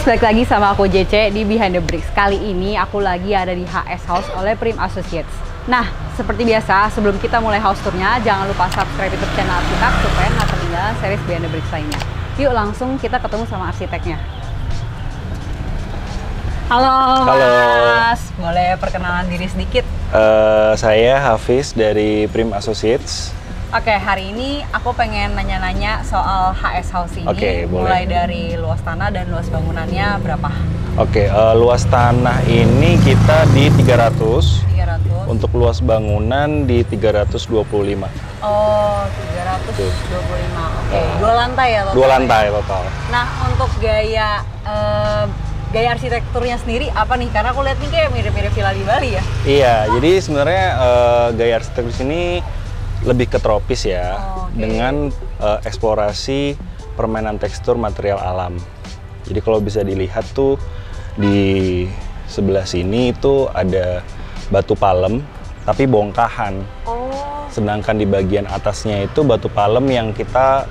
balik lagi sama aku JC di Behind the Bricks. Kali ini aku lagi ada di HS House oleh Prim Associates. Nah, seperti biasa, sebelum kita mulai house tournya, jangan lupa subscribe YouTube channel Arsitek supaya nggak ketinggalan series Behind the Bricks lainnya. Yuk langsung kita ketemu sama arsiteknya. Halo Mas, boleh perkenalan diri sedikit? Saya Hafiz dari Prim Associates. Oke, hari ini aku pengen nanya-nanya soal HS House ini. Oke, mulai boleh. dari luas tanah dan luas bangunannya berapa? Oke, luas tanah ini kita di 300. 300. Untuk luas bangunan di 325. Oh, 325. Oke, dua lantai ya total? Dua lantai total. Nah, untuk gaya arsitekturnya sendiri apa nih? Karena aku lihat nih kayak mirip-mirip villa di Bali ya. Iya, jadi sebenarnya gaya arsitektur di sini lebih ke tropis ya, dengan eksplorasi permainan tekstur material alam. Jadi kalau bisa dilihat tuh di sebelah sini itu ada batu palem, tapi bongkahan. Sedangkan di bagian atasnya itu batu palem yang kita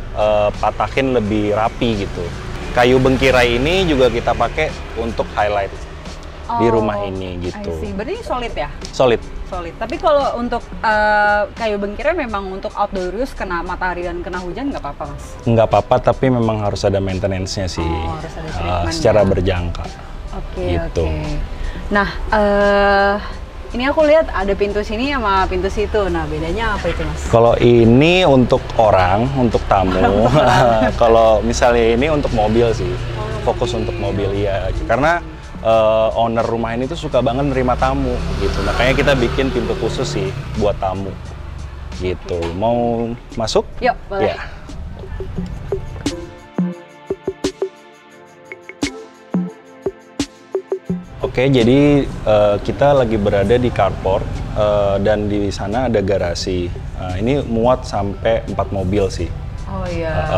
patahin lebih rapi gitu. Kayu bengkirai ini juga kita pakai untuk highlight di rumah ini gitu. Berarti solid ya? Solid. Solid. Tapi kalau untuk kayu bengkirai memang untuk outdoor use, kena matahari dan kena hujan nggak apa-apa, Mas? Nggak apa-apa, tapi memang harus ada maintenance-nya sih. Harus ada treatment secara ya. berjangka. Gitu. Nah, ini aku lihat ada pintu sini sama pintu situ. Nah, bedanya apa itu, Mas? Kalau ini untuk orang, untuk tamu. Kalau misalnya ini untuk mobil sih. Fokus untuk mobil ya. Karena owner rumah ini tuh suka banget nerima tamu gitu. Makanya kita bikin pintu khusus sih buat tamu. Gitu. Mau masuk? Yuk, boleh. Ya. Oke, jadi kita lagi berada di carport dan di sana ada garasi. Ini muat sampai 4 mobil sih. Oh iya.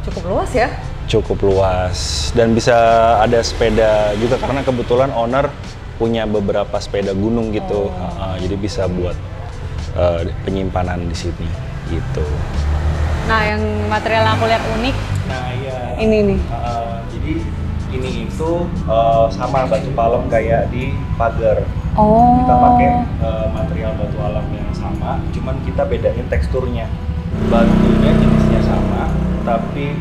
Cukup luas ya? Cukup luas dan bisa ada sepeda juga karena kebetulan owner punya beberapa sepeda gunung gitu. Jadi bisa buat penyimpanan di sini gitu. Nah, yang material yang aku lihat unik. Nah, iya. Ini nih. Jadi ini itu sama batu palem kayak di pagar. Kita pakai material batu alam yang sama, cuman kita bedain teksturnya. Batunya jenisnya sama, tapi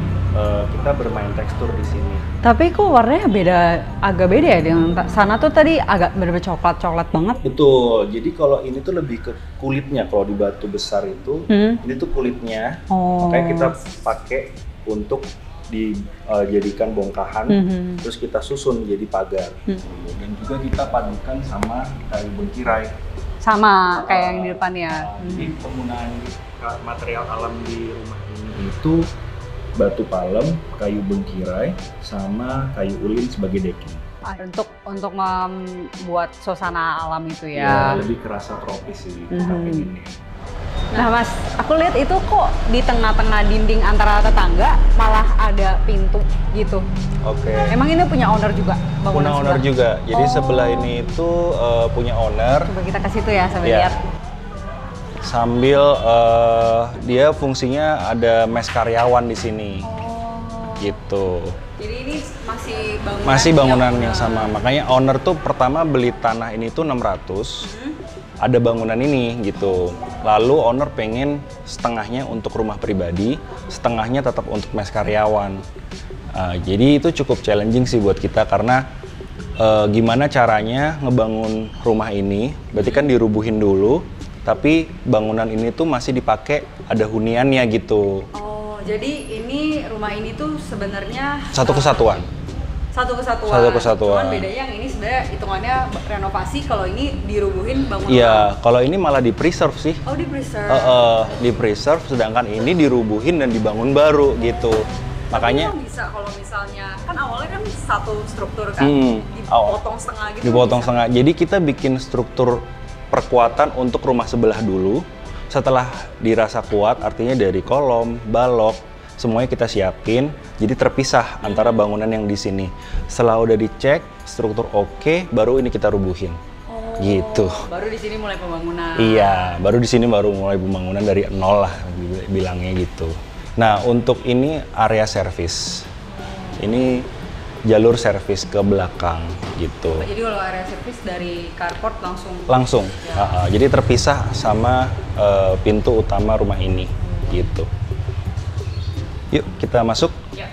kita bermain tekstur di sini. Tapi kok warnanya agak beda ya dengan sana tuh tadi agak bener-bener coklat banget. Betul. Jadi kalau ini tuh lebih ke kulitnya. Kalau di batu besar itu, ini tuh kulitnya. Makanya kita pakai untuk dijadikan bongkahan, terus kita susun jadi pagar. Dan juga kita padukan sama kayu bengkirai. Sama kayak yang di depan ya. Jadi penggunaan material alam di rumah ini itu batu palem, kayu bengkirai, sama kayu ulin sebagai decking. Untuk membuat suasana alam itu ya. Ya lebih kerasa tropis sih kita pengennya. Nah Mas, aku lihat itu kok di tengah-tengah dinding antara tetangga malah ada pintu gitu. Oke. Emang ini punya owner juga? Punya owner juga. Jadi sebelah ini itu punya owner. Coba kita ke situ ya sambil lihat. Sambil dia fungsinya ada mes karyawan di sini. Gitu. Jadi ini masih Masih bangunan yang sama. Makanya owner tuh pertama beli tanah ini tuh 600. Ada bangunan ini gitu. Lalu owner pengen setengahnya untuk rumah pribadi, setengahnya tetap untuk mes karyawan. Jadi itu cukup challenging sih buat kita karena gimana caranya ngebangun rumah ini. Berarti kan dirubuhin dulu, tapi bangunan ini tuh masih dipakai, ada huniannya gitu. Oh, jadi ini rumah ini tuh sebenarnya Satu kesatuan. Satu kesatuan. Cuman bedanya yang ini sebenarnya hitungannya renovasi, kalau ini dirubuhin bangunan. Iya, kalau ini malah di preserve sih. Oh, di preserve. Di preserve, sedangkan ini dirubuhin dan dibangun baru gitu. Makanya bisa kalau misalnya kan awalnya kan satu struktur kan, dipotong setengah gitu. Dipotong setengah. Jadi kita bikin struktur perkuatan untuk rumah sebelah dulu. Setelah dirasa kuat, artinya dari kolom, balok, semuanya kita siapin, jadi terpisah antara bangunan yang di sini. Setelah udah dicek, struktur oke, baru ini kita rubuhin. Gitu. Baru di sini mulai pembangunan. Iya, baru di sini baru mulai pembangunan dari nol lah, bilangnya gitu. Nah, untuk ini area service. Ini jalur servis ke belakang gitu. Jadi kalau area servis dari carport langsung ya. Jadi terpisah sama pintu utama rumah ini gitu. Yuk kita masuk. Ya.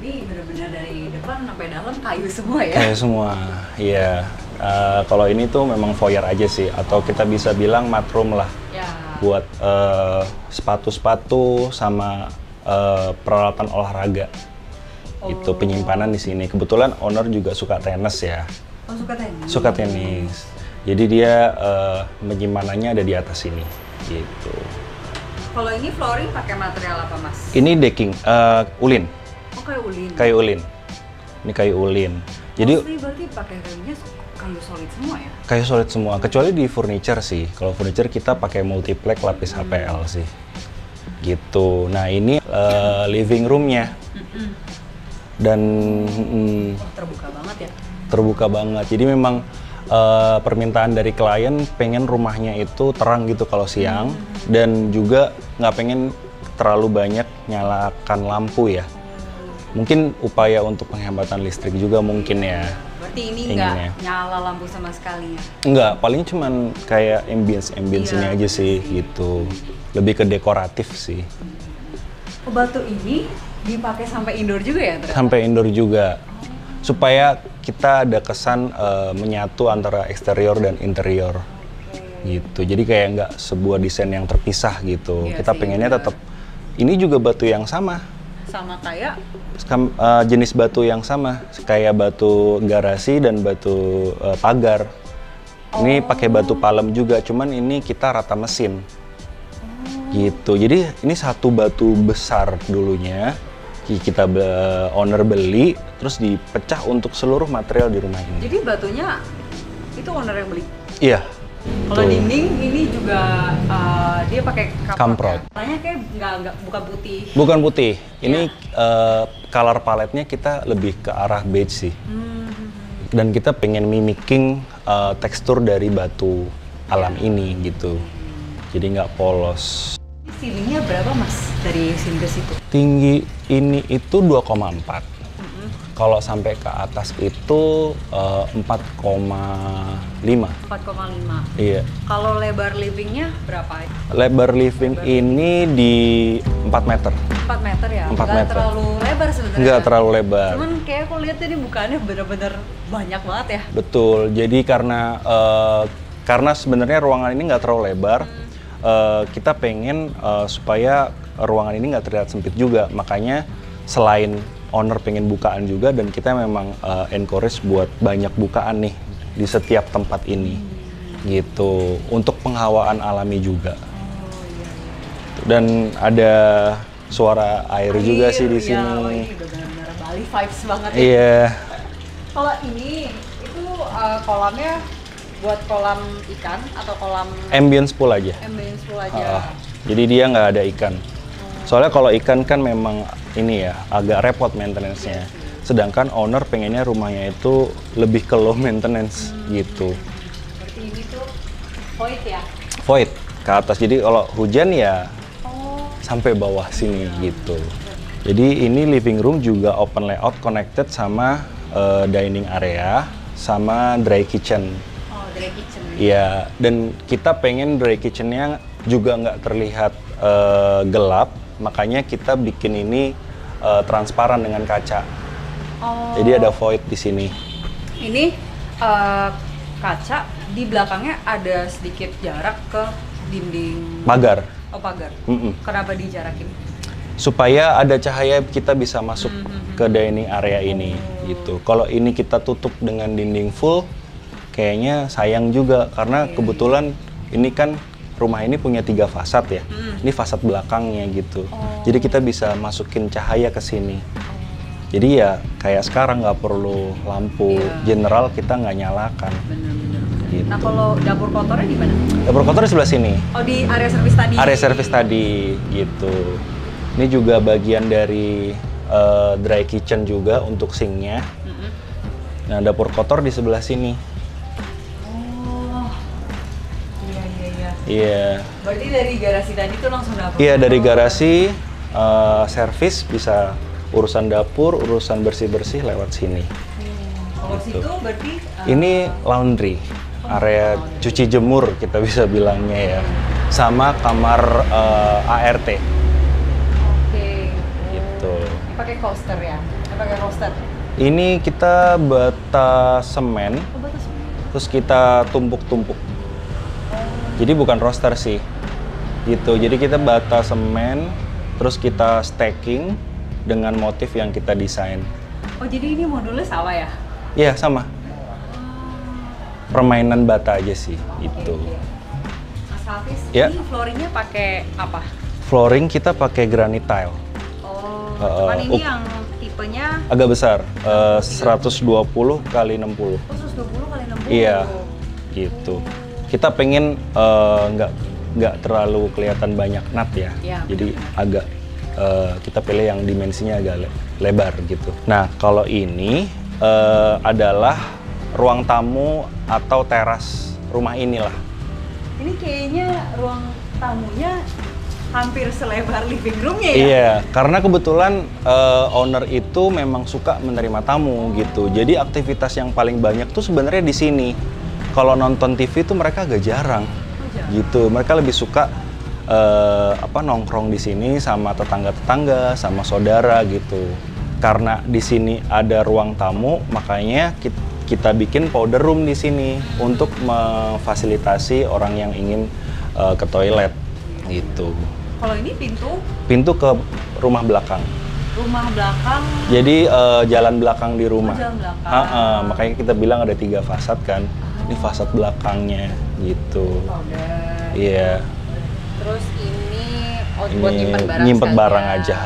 Ini benar-benar dari depan sampai dalam kayu semua ya? Kayu semua, iya. Kalau ini tuh memang foyer aja sih, atau kita bisa bilang matroom lah. Ya. Buat sepatu-sepatu sama peralatan olahraga. Itu penyimpanan di sini. Kebetulan owner juga suka tenis ya. Oh, suka tenis. Suka tenis. Jadi dia penyimpanannya ada di atas sini gitu. Kalau ini flooring pakai material apa, Mas? Ini decking ulin. Oh, kayu ulin. Kayu ulin. Ini kayu ulin. Jadi berarti pakai kayunya kayu solid semua ya? Kayu solid semua, kecuali di furniture sih. Kalau furniture kita pakai multiplex lapis HPL sih. Gitu. Nah, ini living room-nya. Dan terbuka banget ya? Terbuka banget. Jadi memang permintaan dari klien pengen rumahnya itu terang gitu kalau siang, dan juga nggak pengen terlalu banyak nyalakan lampu ya. Mungkin upaya untuk penghematan listrik juga mungkin ya. Berarti ini nggak nyala lampu sama sekali ya? Nggak, paling cuman kayak ambience ini aja sih gitu. Lebih ke dekoratif sih. Oh, batu ini dipakai sampai indoor juga ya? Ternyata? Sampai indoor juga. Supaya kita ada kesan menyatu antara eksterior dan interior. Gitu. Jadi kayak nggak sebuah desain yang terpisah gitu. Iya, kita pengennya tetap ini juga batu yang sama. Sama kayak jenis batu yang sama, kayak batu garasi dan batu pagar. Ini pakai batu palem juga, cuman ini kita rata mesin. Gitu. Jadi ini satu batu besar dulunya. Kita owner beli, terus dipecah untuk seluruh material di rumah ini. Jadi batunya itu owner yang beli? Iya. Kalau dinding ini juga dia pakai kamprot. Warnanya kayak bukan putih. Bukan putih. Ini color paletnya kita lebih ke arah beige sih. Dan kita pengen mimicking tekstur dari batu alam ini gitu. Jadi nggak polos. Ceilingnya berapa, Mas, dari sini ke situ? Tinggi ini itu 2,4. Kalau sampai ke atas itu 4,5. 4,5. Iya. Kalau lebar livingnya berapa? Lebar living ini di 4 meter. 4 meter ya? 4 Nggak meter. terlalu lebar sebenarnya. Nggak terlalu lebar. Cuman kayak aku lihat ini bukannya bener-bener banyak banget ya? Betul. Jadi karena sebenarnya ruangan ini nggak terlalu lebar, kita pengen supaya ruangan ini nggak terlihat sempit juga. Makanya selain owner pengen bukaan juga, dan kita memang encourage buat banyak bukaan nih di setiap tempat ini gitu, untuk penghawaan alami juga. Dan ada suara air juga sih di sini. Oh, ini benar-benar Bali vibes banget ya. Iya. Kalau ini itu kolamnya buat kolam ikan atau kolam Ambience pool aja. Ambience pool aja. Jadi dia nggak ada ikan. Soalnya kalau ikan kan memang ini ya agak repot maintenance-nya. Sedangkan owner pengennya rumahnya itu lebih ke low maintenance gitu. Berarti ini tuh void ya? Void ke atas. Jadi kalau hujan ya sampai bawah sini gitu. Jadi ini living room juga open layout, connected sama dining area sama dry kitchen. Dry kitchen. Iya, dan kita pengen dry kitchen-nya juga nggak terlihat gelap, makanya kita bikin ini transparan dengan kaca. Jadi ada void di sini. Ini kaca, di belakangnya ada sedikit jarak ke dinding. Pagar. Oh, pagar. Kenapa dijarakin? Supaya ada cahaya kita bisa masuk ke dining area ini gitu. Kalau ini kita tutup dengan dinding full, kayaknya sayang juga, karena kebetulan ini kan rumah ini punya 3 fasad ya. Ini fasad belakangnya gitu. Jadi kita bisa masukin cahaya ke sini. Jadi ya kayak sekarang nggak perlu lampu general, kita nggak nyalakan. Bener-bener. Gitu. Nah, kalau dapur kotornya di mana? Dapur kotor di sebelah sini. Oh, di area servis tadi. Area servis tadi gitu. Ini juga bagian dari dry kitchen juga untuk sinknya. Nah, dapur kotor di sebelah sini. Iya. Berarti dari garasi tadi tuh langsung dapur? Iya, dari garasi servis bisa urusan dapur, urusan bersih-bersih lewat sini. Kalau Gitu. situ berarti Ini laundry, area cuci jemur kita bisa bilangnya ya. Sama kamar ART. oke. Gitu. Ini pakai coaster ya? Pakai coaster. Ini kita bata semen, Oh, batas. terus kita tumpuk-tumpuk. Jadi bukan roster sih, gitu. Jadi kita bata semen, terus kita stacking dengan motif yang kita desain. Oh, jadi ini modulnya sama ya? Iya sama. Permainan bata aja sih, itu. Mas Hafiz, Ya. ini flooringnya pakai apa? Flooring kita pakai granite tile, Oh, cuman Uh, ini yang tipenya agak besar, 120 kali 60. 120 kali 60. Iya, gitu. Kita pengen nggak terlalu kelihatan banyak nut ya. Iya. Jadi agak kita pilih yang dimensinya agak lebar gitu. Nah, kalau ini adalah ruang tamu atau teras rumah inilah. Ini kayaknya ruang tamunya hampir selebar living roomnya ya? Iya, karena kebetulan owner itu memang suka menerima tamu gitu. Jadi aktivitas yang paling banyak tuh sebenarnya di sini. Kalau nonton TV tuh mereka agak jarang, gitu. Mereka lebih suka nongkrong di sini sama tetangga-tetangga, sama saudara gitu. Karena di sini ada ruang tamu, makanya kita bikin powder room di sini untuk memfasilitasi orang yang ingin ke toilet gitu. Kalau ini Pintu ke rumah belakang. rumah belakang. Jadi jalan belakang di rumah. Jalan belakang. Makanya kita bilang ada 3 fasad kan. Ini fasad belakangnya gitu. Powder. Iya. Terus ini buat Ini nyimpen barang nyimpen sekalian. barang aja.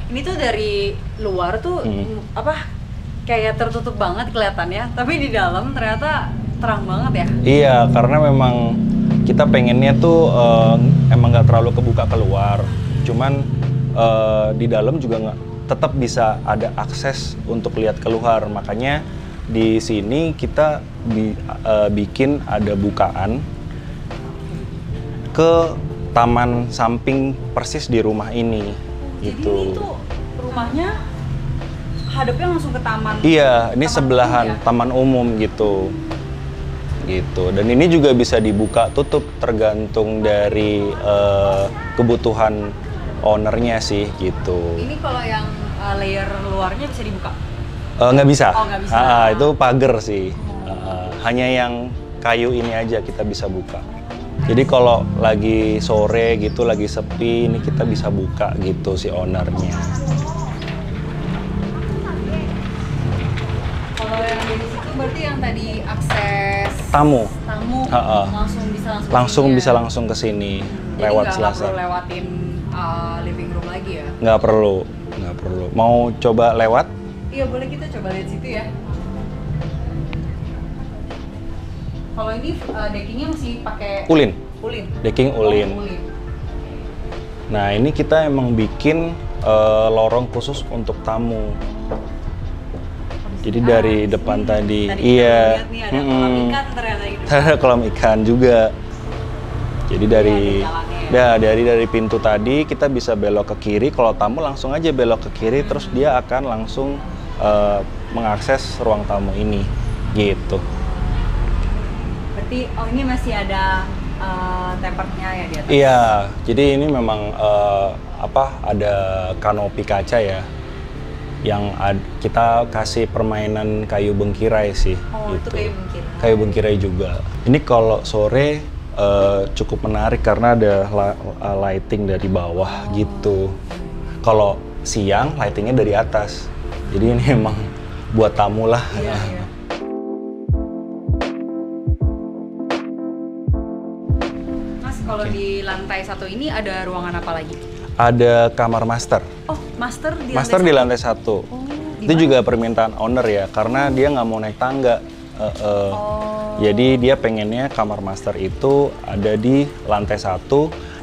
Ini tuh dari luar tuh kayak tertutup banget kelihatannya, tapi di dalam ternyata terang banget ya. Iya, karena memang kita pengennya tuh emang nggak terlalu kebuka keluar. Cuman di dalam juga tetap bisa ada akses untuk lihat keluar. Makanya di sini kita bikin ada bukaan ke taman samping persis di rumah ini. Gitu. Jadi ini tuh rumahnya hadapnya langsung ke taman. Iya, ini taman sebelahan umum ya? taman umum gitu. Gitu. Dan ini juga bisa dibuka tutup tergantung dari kebutuhan ownernya sih gitu. Ini kalau yang layer luarnya bisa dibuka? Nggak bisa. Oh, nggak bisa. Itu pagar sih. Hanya yang kayu ini aja kita bisa buka. Jadi kalau lagi sore gitu, lagi sepi, ini kita bisa buka gitu si ownernya. Kalau yang dari situ berarti yang tadi akses Tamu. langsung Bisa ya? langsung ke sini Jadi lewat nggak Selasa. perlu lewatin living room lagi ya? Nggak perlu. Mau coba lewat? Iya, boleh kita coba lihat situ ya. Kalau ini deckingnya masih pakai Ulin. Decking Oh, ulin. Nah, ini kita emang bikin lorong khusus untuk tamu. Jadi dari depan tadi iya. Kita lihat nih ada kolam ikan ternyata gitu. Ada kolam ikan juga. Jadi ada dari pintu tadi kita bisa belok ke kiri. Kalau tamu langsung aja belok ke kiri, terus dia akan langsung mengakses ruang tamu ini, gitu. Berarti ini masih ada tempernya ya di atas? Iya, jadi ini memang ada kanopi kaca ya, yang kita kasih permainan kayu bengkirai sih. Oh, gitu. itu kayu bengkirai. Kayu bengkirai juga. Ini kalau sore cukup menarik karena ada lighting dari bawah gitu. Kalau siang lightingnya dari atas. Jadi ini emang buat tamu lah. Iya. Mas, kalau di lantai 1 ini ada ruangan apa lagi? Ada kamar master. Oh, master di Master lantai di 1? lantai 1. Oh, Itu juga permintaan owner ya, karena dia nggak mau naik tangga. Jadi dia pengennya kamar master itu ada di lantai 1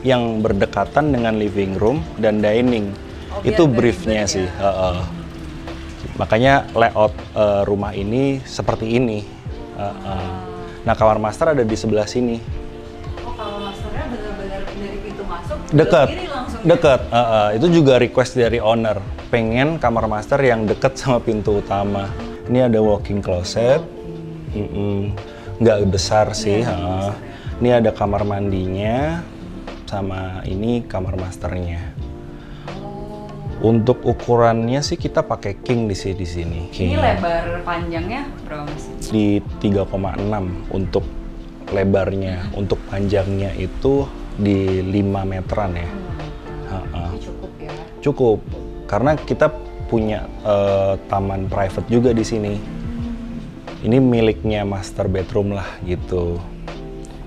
yang berdekatan dengan living room dan dining. Oh, Itu biar briefnya ribet sih. ya? Makanya layout rumah ini seperti ini. Nah, kamar master ada di sebelah sini. Oh, kalau masternya benar-benar dari pintu masuk Dekat, ke kiri langsung ya? dekat. Itu juga request dari owner. pengen kamar master yang deket sama pintu utama. Ini ada walk-in closet, nggak besar sih. Ini ada kamar mandinya, sama ini kamar masternya. Untuk ukurannya sih kita pakai king di sini. Ini lebar panjangnya berapa Mas? Di 3,6 untuk lebarnya. Untuk panjangnya itu di 5 meteran ya. Ini cukup ya? Cukup, karena kita punya taman private juga di sini. Ini miliknya master bedroom lah gitu.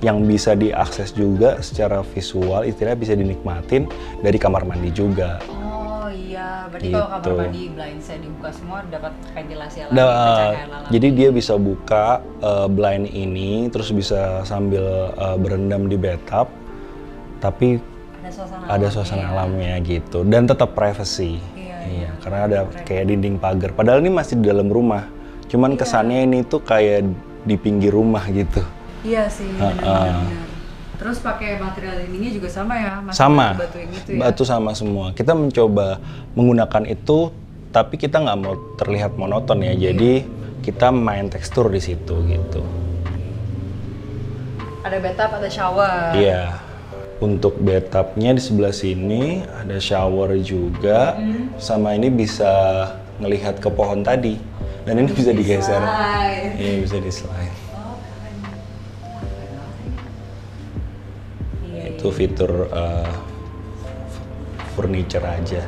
Yang bisa diakses juga secara visual, istilahnya bisa dinikmatin dari kamar mandi juga. Oh iya, berarti Gitu. kalau kamar mandi blinds-nya dibuka semua dapat ventilasi alami, pencahayaan alami. Jadi dia bisa buka blind ini, terus bisa sambil berendam di bathtub, tapi ada suasana alamnya gitu, dan tetap privacy. Iya, karena ada kayak dinding pagar. Padahal ini masih di dalam rumah, cuman kesannya ini tuh kayak di pinggir rumah gitu. Iya sih, benar-benar. Terus pakai material dindingnya juga sama ya? Sama, batu yang gitu ya? batu sama semua. Kita mencoba menggunakan itu, tapi kita nggak mau terlihat monoton ya. Jadi kita main tekstur di situ gitu. Ada bathtub, ada shower. Iya. Untuk bathtubnya di sebelah sini ada shower juga, sama ini bisa ngelihat ke pohon tadi, dan ini bisa digeser. Iya, bisa di slide. Itu fitur furniture aja.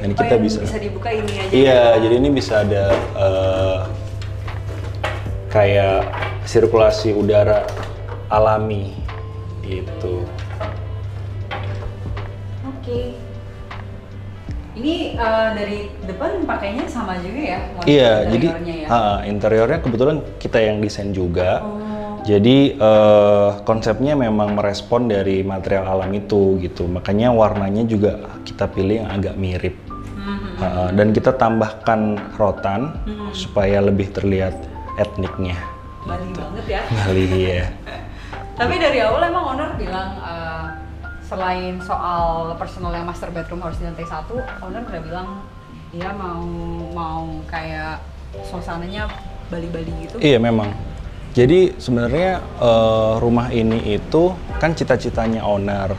Dan kita bisa dibuka ini aja. Iya, jadi ini bisa ada kayak sirkulasi udara alami gitu. Oke. Ini dari depan pakainya sama juga ya? Iya, jadi ya? interiornya kebetulan kita yang desain juga. Jadi konsepnya memang merespon dari material alam itu gitu. Makanya warnanya juga kita pilih yang agak mirip. Dan kita tambahkan rotan supaya lebih terlihat etniknya. Bali banget ya? Bali ya. Tapi dari awal emang owner bilang selain soal personal yang master bedroom harus di lantai 1, owner udah bilang dia mau kayak suasananya Bali-Bali gitu. Iya memang. Jadi sebenarnya rumah ini itu kan cita-citanya owner.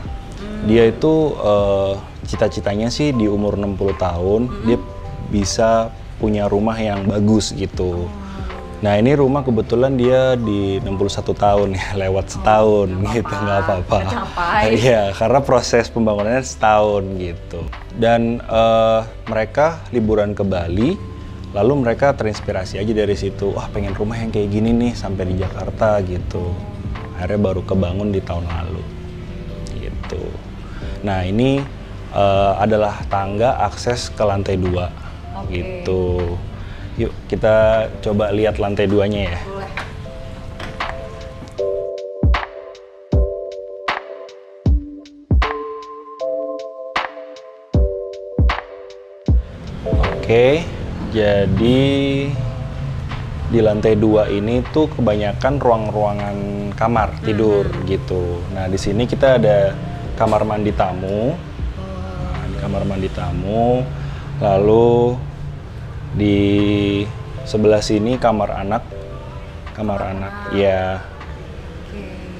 Dia itu cita-citanya sih di umur 60 tahun dia bisa punya rumah yang bagus gitu. Nah ini rumah kebetulan dia di 61 tahun ya, lewat setahun gitu, nggak apa-apa. Iya, karena proses pembangunannya setahun gitu. Dan mereka liburan ke Bali, lalu mereka terinspirasi aja dari situ. Wah pengen rumah yang kayak gini nih sampai di Jakarta gitu. Akhirnya baru kebangun di tahun lalu gitu. Nah ini adalah tangga akses ke lantai 2 gitu. Yuk kita coba lihat lantai 2-nya ya. Boleh. Oke, jadi di lantai 2 ini tuh kebanyakan ruang-ruangan kamar tidur gitu. Nah di sini kita ada kamar mandi tamu, kamar mandi tamu, lalu di sebelah sini kamar anak ya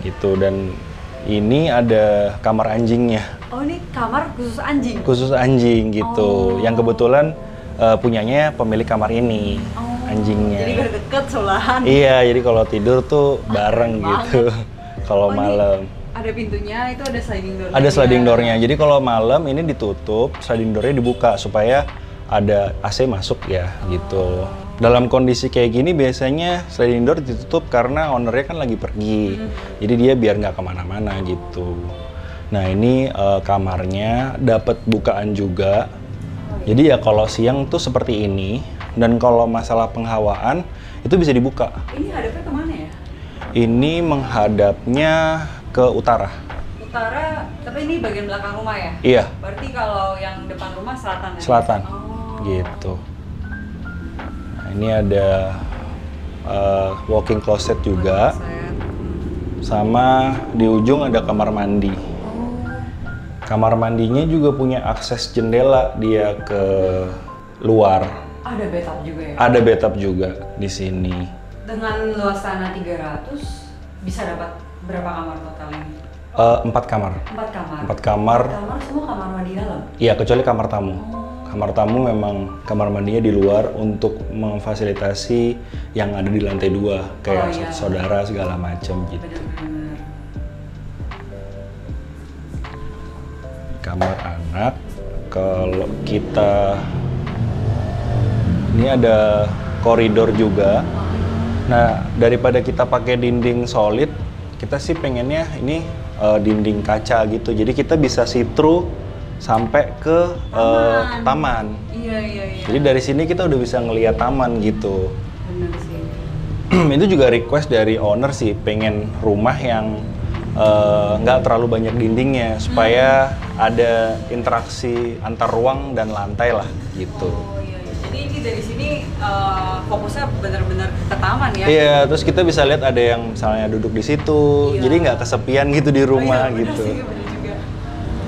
gitu. Dan ini ada kamar anjingnya. Oh ini kamar khusus anjing? Khusus anjing gitu, yang kebetulan punyanya pemilik kamar ini, anjingnya. Jadi biar deket sebelahan. Iya, jadi kalau tidur tuh bareng gitu. Kalau malam. Ada pintunya, itu ada sliding door. Ada sliding door-nya. Jadi kalau malam ini ditutup, sliding door-nya dibuka supaya ada AC masuk ya gitu. Dalam kondisi kayak gini biasanya sliding door ditutup karena ownernya kan lagi pergi. Jadi dia biar nggak kemana-mana gitu. Nah ini kamarnya dapat bukaan juga. Jadi ya kalau siang tuh seperti ini. Dan kalau masalah penghawaan itu bisa dibuka. Ini hadapnya kemana ya? Ini menghadapnya ke utara. Utara, tapi ini bagian belakang rumah ya? Iya. Berarti kalau yang depan rumah selatan ya? Selatan. Gitu. Nah, ini ada walk-in closet juga. Sama di ujung ada kamar mandi. Kamar mandinya juga punya akses jendela dia ke luar. Ada bathtub juga ya? Ada bathtub juga di sini. Dengan luas tanah 300 bisa dapat berapa kamar total ini? 4 kamar. 4 kamar. 4 kamar. 4 kamar semua kamar mandi dalam? Iya, kecuali kamar tamu. Kamar tamu memang kamar mandinya di luar untuk memfasilitasi yang ada di lantai 2 kayak iya. saudara segala macam gitu. Bener-bener. Kamar anak, kalau kita ini ada koridor juga. Nah, daripada kita pakai dinding solid, kita sih pengennya ini dinding kaca gitu. Jadi kita bisa see through sampai ke taman. Iya. Jadi dari sini kita udah bisa ngelihat taman gitu. Bener sih. Itu juga request dari owner sih, pengen rumah yang nggak terlalu banyak dindingnya supaya ada interaksi antar ruang dan lantai lah gitu. Oh iya. Jadi ini dari sini fokusnya benar-benar ke taman ya? Iya, terus kita bisa lihat ada yang misalnya duduk di situ, Iya. jadi nggak kesepian gitu di rumah bener gitu. Sih, bener juga.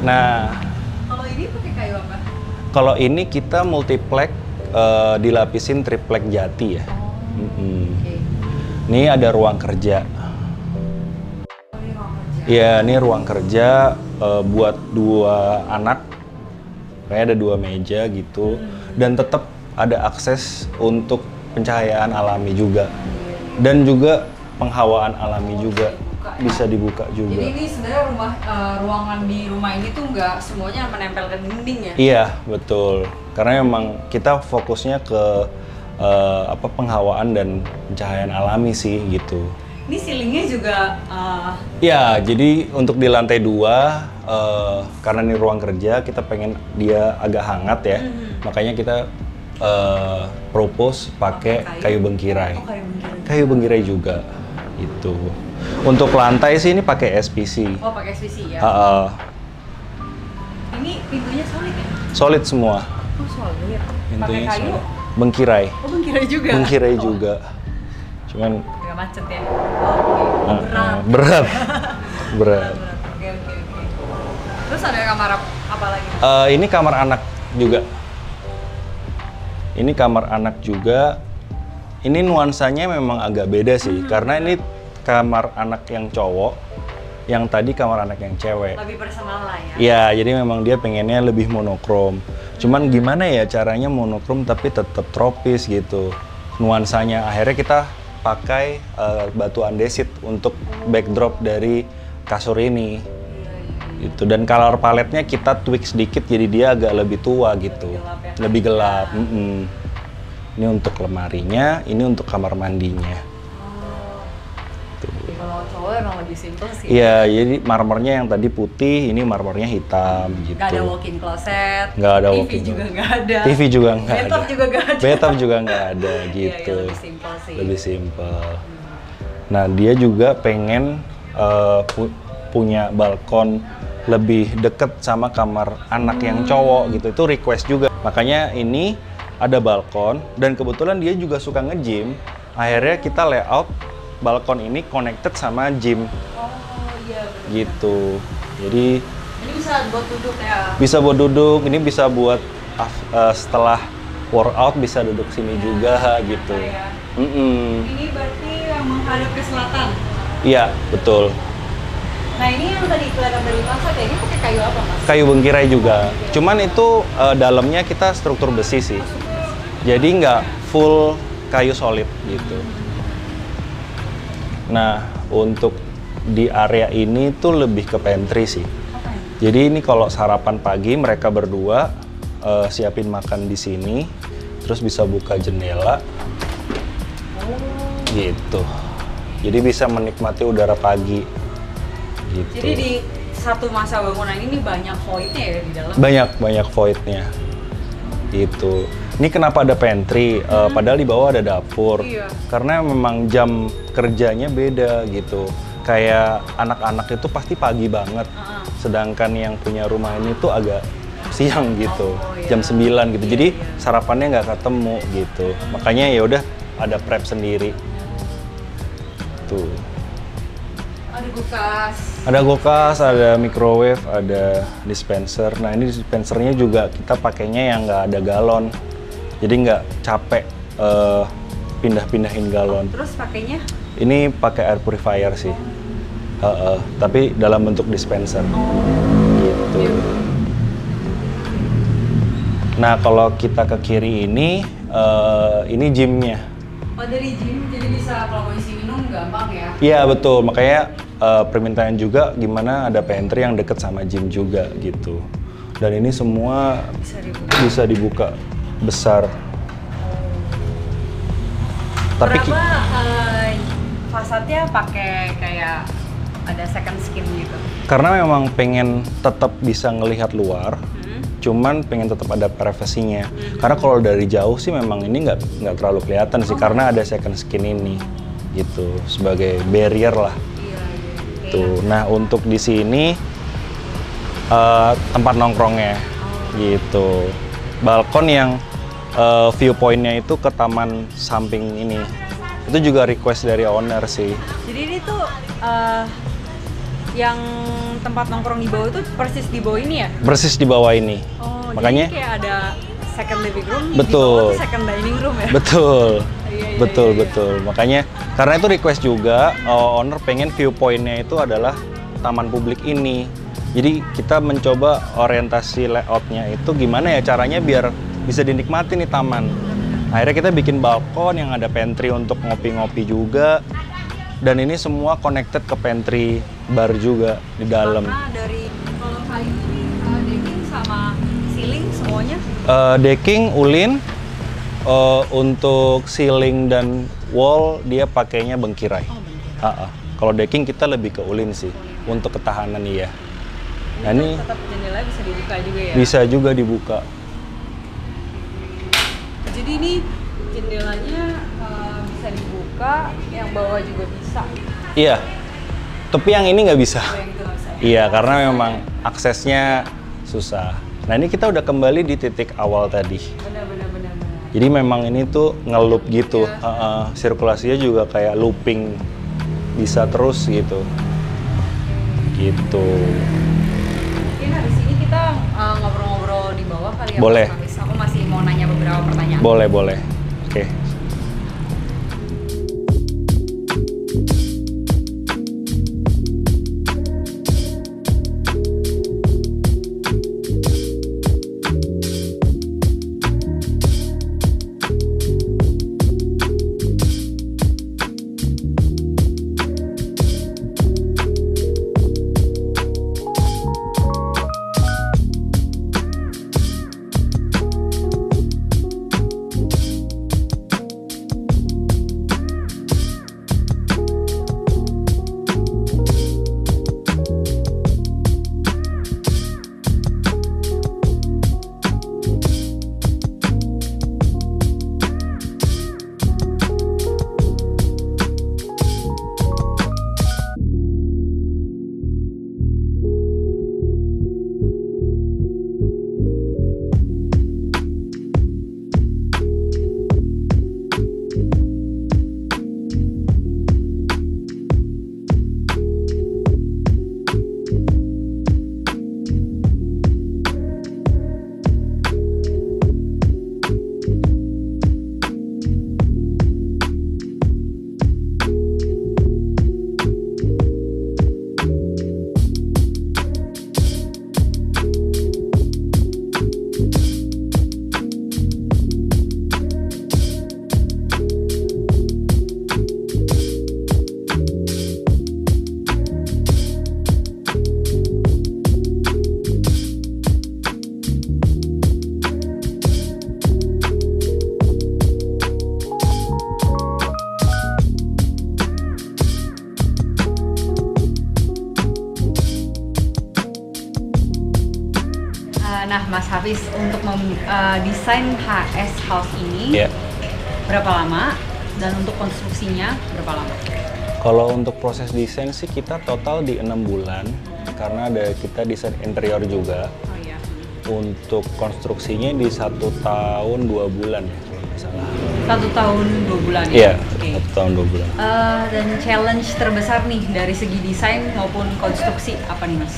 Nah, Kalau ini pakai kayu apa? kalau ini kita multiplex dilapisin triplek jati ya. Oke. Ini ada ruang kerja. Oh, ini ruang kerja. Iya, ini ruang kerja buat 2 anak. Kayak ada 2 meja gitu. Dan tetap ada akses untuk pencahayaan alami juga. Dan juga penghawaan alami juga. Bisa dibuka juga. Jadi ini sebenarnya ruangan di rumah ini tuh nggak semuanya menempel ke dinding ya? Iya, betul. Karena memang kita fokusnya ke penghawaan dan pencahayaan alami sih gitu. Ini ceilingnya juga Ya, jadi untuk di lantai 2, karena ini ruang kerja, kita pengen dia agak hangat ya. Makanya kita propose pakai kayu bengkirai. kayu bengkirai. Kayu bengkirai juga, itu. Untuk lantai sih ini pakai SPC. Oh, pakai SPC ya? Ini pintunya solid ya? Solid semua. Oh, solid. Pakai Pintunya kayu? solid. Bengkirai. Oh, bengkirai juga? Bengkirai juga. Cuman Nggak macet ya? Oh, oke. Berat. berat. Berat. Oke. Terus ada kamar apa lagi? Ini kamar anak juga. Ini kamar anak juga. Ini nuansanya memang agak beda sih, karena ini kamar anak yang cowok, yang tadi kamar anak yang cewek. Lebih personal lah ya? Ya, jadi memang dia pengennya lebih monokrom. Cuman gimana ya caranya monokrom tapi tetap tropis gitu. Nuansanya akhirnya kita pakai batu andesit untuk backdrop dari kasur ini. Gitu. Dan color paletnya kita tweak sedikit jadi dia agak lebih tua gitu. Lebih gelap. Ini untuk lemarinya, ini untuk kamar mandinya. Jadi kalau cowok emang lebih simple sih. Iya, jadi marmernya yang tadi putih, ini marmernya hitam gitu. Nggak ada walk-in closet. Nggak ada TV walk-in juga closet. nggak ada. TV juga nggak ada. Bathtub juga nggak ada. Bathtub juga nggak ada Iya, gitu. lebih simple sih. Lebih simple. Nah, dia juga pengen punya balkon lebih deket sama kamar anak yang cowok gitu. Itu request juga. Makanya ini ada balkon dan kebetulan dia juga suka nge-gym. Akhirnya kita layout balkon ini connected sama gym. Oh iya benar. Gitu. Jadi Ini bisa buat duduk ya? bisa buat duduk, ini bisa buat setelah workout bisa duduk sini juga gitu. Ya. Ini berarti yang menghadap ke selatan? Iya, betul. Nah ini yang tadi kelihatan dari fasad ya, ini pakai kayu apa mas? Kayu bengkirai juga. Cuman itu dalamnya kita struktur besi sih. Jadi nggak full kayu solid gitu. Nah, untuk di area ini tuh lebih ke pantry sih. Jadi ini kalau sarapan pagi mereka berdua siapin makan di sini, terus bisa buka jendela, gitu. Jadi bisa menikmati udara pagi, gitu. Jadi di satu masa bangunan ini banyak void-nya ya di dalam? Banyak void-nya, gitu. Ini kenapa ada pantry? Padahal di bawah ada dapur. Iya. Karena memang jam kerjanya beda gitu. Kayak anak-anak itu pasti pagi banget. Sedangkan yang punya rumah ini tuh agak siang gitu. Iya. Jam 9 gitu. Jadi sarapannya nggak ketemu gitu. Makanya ya udah ada prep sendiri. Tuh. Ada kulkas. Ada kulkas, ada microwave, ada dispenser. Nah ini dispensernya juga kita pakainya yang nggak ada galon. Jadi nggak capek pindah-pindahin galon. Terus pakainya? Ini pakai air purifier sih. Tapi dalam bentuk dispenser. Gitu. Nah, kalau kita ke kiri ini gymnya. Oh, dari gym, jadi bisa kalau mau isi minum gampang ya? Iya, betul. Makanya permintaan juga gimana ada pantry yang deket sama gym juga gitu. Dan ini semua bisa dibuka besar. Tapi fasadnya pakai kayak ada second skin gitu? Karena memang pengen tetap bisa ngelihat luar, cuman pengen tetap ada privasinya. Karena kalau dari jauh sih memang ini nggak terlalu kelihatan sih, karena ada second skin ini gitu sebagai barrier lah. Tuh. Nah, untuk di sini tempat nongkrongnya gitu. Balkon yang viewpointnya itu ke taman samping ini. Itu juga request dari owner sih. Jadi ini tuh yang tempat nongkrong di bawah itu persis di bawah ini ya? Persis di bawah ini. Oh, makanya jadi kayak ada second living room, betul. Di bawah tuh second dining room ya? Betul. Iya. Betul. Makanya karena itu request juga, owner pengen viewpointnya itu adalah taman publik ini. Jadi kita mencoba orientasi layoutnya itu gimana ya caranya biar bisa dinikmati nih taman. Akhirnya kita bikin balkon yang ada pantry untuk ngopi-ngopi juga. Dan ini semua connected ke pantry bar juga di dalam. Karena dari kalau kayu ini decking sama ceiling semuanya? Decking ulin, untuk ceiling dan wall dia pakainya bengkirai. Oh, bengkirai. Kalau decking kita lebih ke ulin sih, untuk ketahanan iya. Nah, ini tetap jendelanya bisa dibuka juga ya? Bisa juga dibuka. Jadi ini jendelanya bisa dibuka, yang bawah juga bisa? Iya, tapi yang ini nggak bisa. Oh, yang itu nggak bisa ya? Iya, karena memang aksesnya susah. Nah, ini kita udah kembali di titik awal tadi. Benar. Jadi memang ini tuh nge-loop gitu. Sirkulasinya juga kayak looping, bisa terus gitu. Gitu. Mungkin habis ini kita ngobrol-ngobrol di bawah kali ya? Boleh. Mas. Aku masih mau nanya beberapa pertanyaan. Boleh. Oke. Nah, Mas Hafiz, untuk desain HS House ini berapa lama? Dan untuk konstruksinya berapa lama? Kalau untuk proses desain sih kita total di 6 bulan karena ada kita desain interior juga. Oh iya. Untuk konstruksinya di 1 tahun 2 bulan ya kalau nggak salah. 1 tahun 2 bulan ya? Iya, Okay. 1 tahun 2 bulan. Dan challenge terbesar nih dari segi desain maupun konstruksi apa nih Mas?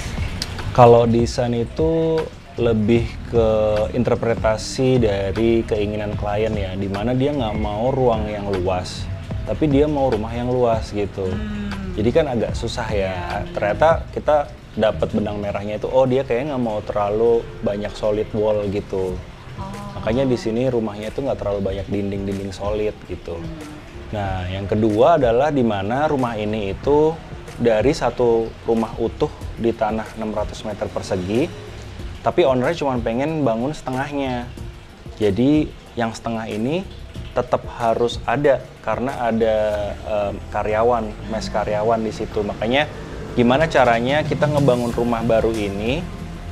Kalau desain itu lebih ke interpretasi dari keinginan klien ya, dimana dia nggak mau ruang yang luas, tapi dia mau rumah yang luas gitu. Jadi kan agak susah ya. Ternyata kita dapat benang merahnya itu, oh dia kayaknya nggak mau terlalu banyak solid wall gitu. Makanya di sini rumahnya itu nggak terlalu banyak dinding-dinding solid gitu. Nah, yang kedua adalah di mana rumah ini itu dari satu rumah utuh di tanah 600 meter persegi, tapi ownernya cuma pengen bangun setengahnya. Jadi yang setengah ini tetap harus ada karena ada karyawan, mes karyawan di situ. Makanya gimana caranya kita ngebangun rumah baru ini,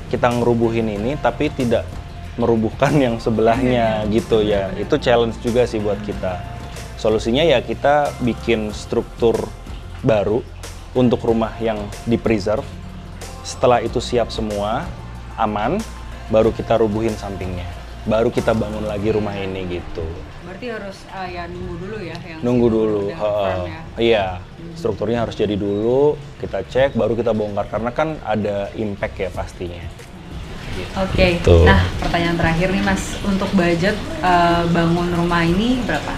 kita ngerubuhin ini tapi tidak merubuhkan yang sebelahnya gitu ya. Itu challenge juga sih buat kita. Solusinya ya kita bikin struktur baru untuk rumah yang di-preserve. Setelah itu siap semua, aman, baru kita rubuhin sampingnya. Baru kita bangun lagi rumah ini gitu. Berarti harus ya nunggu dulu ya? Yang nunggu dulu, ya? Iya. Strukturnya harus jadi dulu, kita cek, baru kita bongkar. Karena kan ada impact ya pastinya. Oke, Gitu. Nah pertanyaan terakhir nih Mas, untuk budget bangun rumah ini berapa?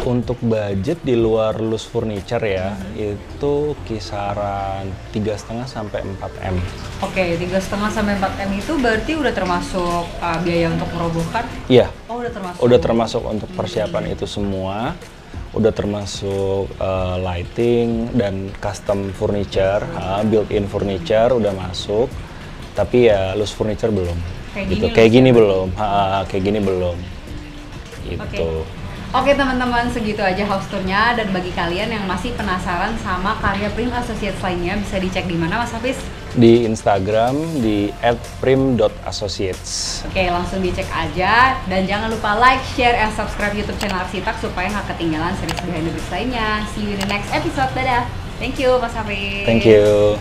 Untuk budget di luar loose furniture ya, itu kisaran 3,5 sampai 4 M. Oke, 3,5 sampai 4 M itu berarti udah termasuk biaya untuk merobohkan? Iya. Oh, udah termasuk. Udah termasuk untuk persiapan itu semua. Udah termasuk lighting dan custom furniture, built-in furniture udah masuk. Tapi ya loose furniture belum. Kayak gini belum. Kayak gini belum. Gitu. Oke teman-teman, segitu aja house tournya. Dan bagi kalian yang masih penasaran sama karya Prim Associates lainnya, bisa dicek di mana Mas Hafiz? Di Instagram di @prim.associates. Oke, langsung dicek aja. Dan jangan lupa like, share, and subscribe YouTube channel Arsitak supaya nggak ketinggalan series Behind the Bricks lainnya. See you in the next episode. Dadah. Thank you Mas Hafiz. Thank you.